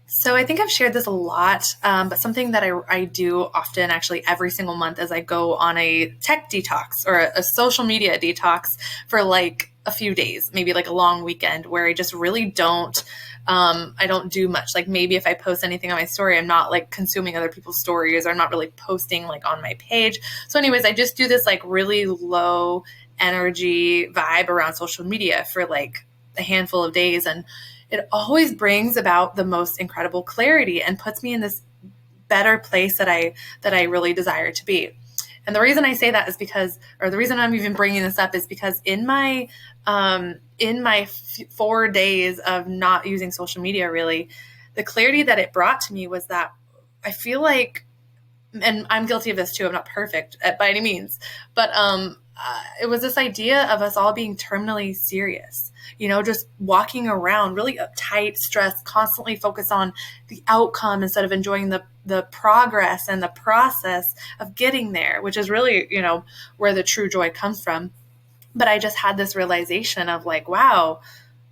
So I think I've shared this a lot, but something that I do often, actually every single month, is I go on a tech detox or a social media detox for like a few days, maybe like a long weekend where I just really don't. I don't do much. Like maybe if I post anything on my story, I'm not like consuming other people's stories, or I'm not really posting like on my page. So, anyways, I just do this like really low energy vibe around social media for like a handful of days, and it always brings about the most incredible clarity and puts me in this better place that I really desire to be. And the reason I say that is because, or the reason I'm even bringing this up is because in my 4 days of not using social media, really, the clarity that it brought to me was that I feel like, and I'm guilty of this too. I'm not perfect by any means, but it was this idea of us all being terminally serious. Just walking around really uptight, stressed, constantly focused on the outcome instead of enjoying the progress and the process of getting there, which is really, where the true joy comes from. But I just had this realization of like, wow,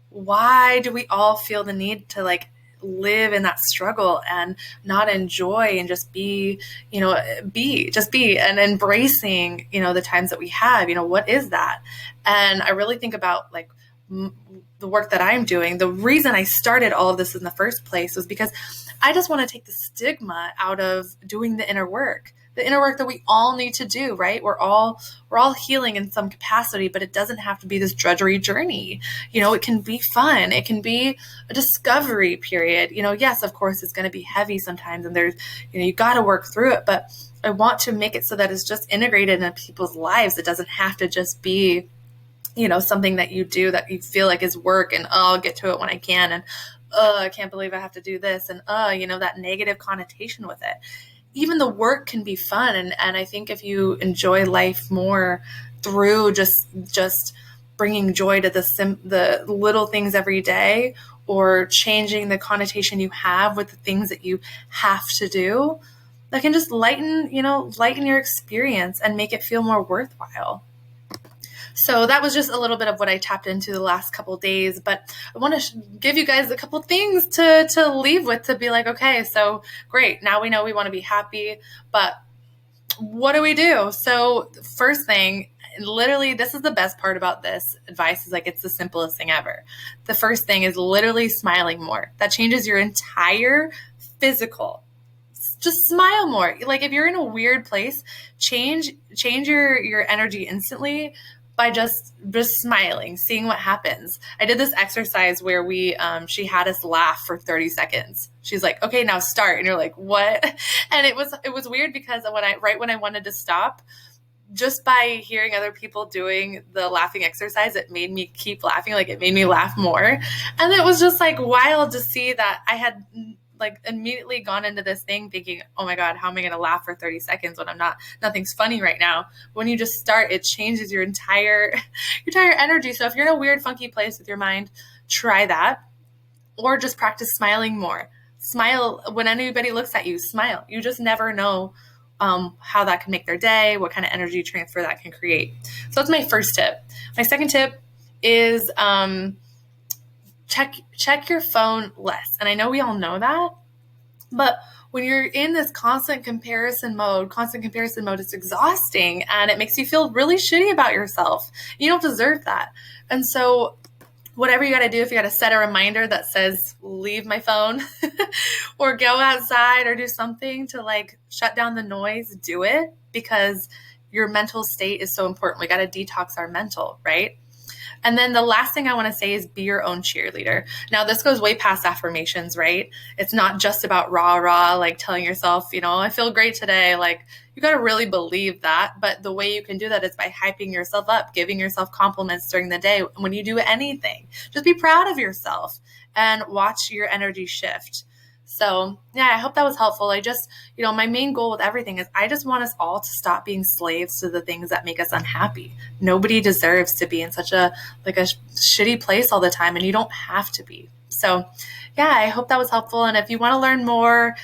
why do we all feel the need to like live in that struggle and not enjoy and just be, just be and embracing, the times that we have, what is that? And I really think about like the work that I'm doing. The reason I started all of this in the first place was because I just want to take the stigma out of doing the inner work. The inner work that we all need to do, right? We're all healing in some capacity, but it doesn't have to be this drudgery journey. It can be fun. It can be a discovery period. Yes, of course, it's going to be heavy sometimes, and there's, you got to work through it. But I want to make it so that it's just integrated in people's lives. It doesn't have to just be, something that you do that you feel like is work, and I'll get to it when I can, and I can't believe I have to do this, and that negative connotation with it. Even the work can be fun. And I think if you enjoy life more through just bringing joy to the little things every day, or changing the connotation you have with the things that you have to do, that can just lighten your experience and make it feel more worthwhile. So that was just a little bit of what I tapped into the last couple days, but I want to give you guys a couple things to leave with, to be like, okay, so great. Now we know we want to be happy, but what do we do? So first thing, literally, this is the best part about this advice, is like, it's the simplest thing ever. The first thing is literally smiling more. That changes your entire physical. Just smile more. Like if you're in a weird place, change your energy instantly by just smiling, seeing what happens. I did this exercise where she had us laugh for 30 seconds. She's like, okay, now start. And you're like, what? And it was weird because when I wanted to stop, just by hearing other people doing the laughing exercise, it made me keep laughing. Like it made me laugh more. And it was just like wild to see that I had like immediately gone into this thing thinking, oh my God, how am I going to laugh for 30 seconds when nothing's funny right now? When you just start, it changes your entire energy. So if you're in a weird, funky place with your mind, try that, or just practice smiling more. Smile when anybody looks at you, smile. You just never know how that can make their day, what kind of energy transfer that can create. So that's my first tip. My second tip is, check your phone less. And I know we all know that, but when you're in this constant comparison mode, it's exhausting, and it makes you feel really shitty about yourself. You don't deserve that. And so whatever you got to do, if you got to set a reminder that says, leave my phone or go outside or do something to like shut down the noise, do it, because your mental state is so important. We got to detox our mental, right? And then the last thing I want to say is be your own cheerleader. Now, this goes way past affirmations, right? It's not just about rah, like telling yourself, I feel great today. Like you got to really believe that. But the way you can do that is by hyping yourself up, giving yourself compliments during the day. When you do anything, just be proud of yourself and watch your energy shift. So yeah, I hope that was helpful. I just, my main goal with everything is I just want us all to stop being slaves to the things that make us unhappy. Nobody deserves to be in such a shitty place all the time, and you don't have to be. So yeah, I hope that was helpful. And if you want to learn more,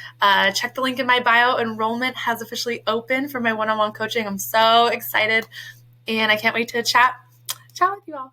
check the link in my bio. Enrollment has officially opened for my one-on-one coaching. I'm so excited, and I can't wait to chat with you all.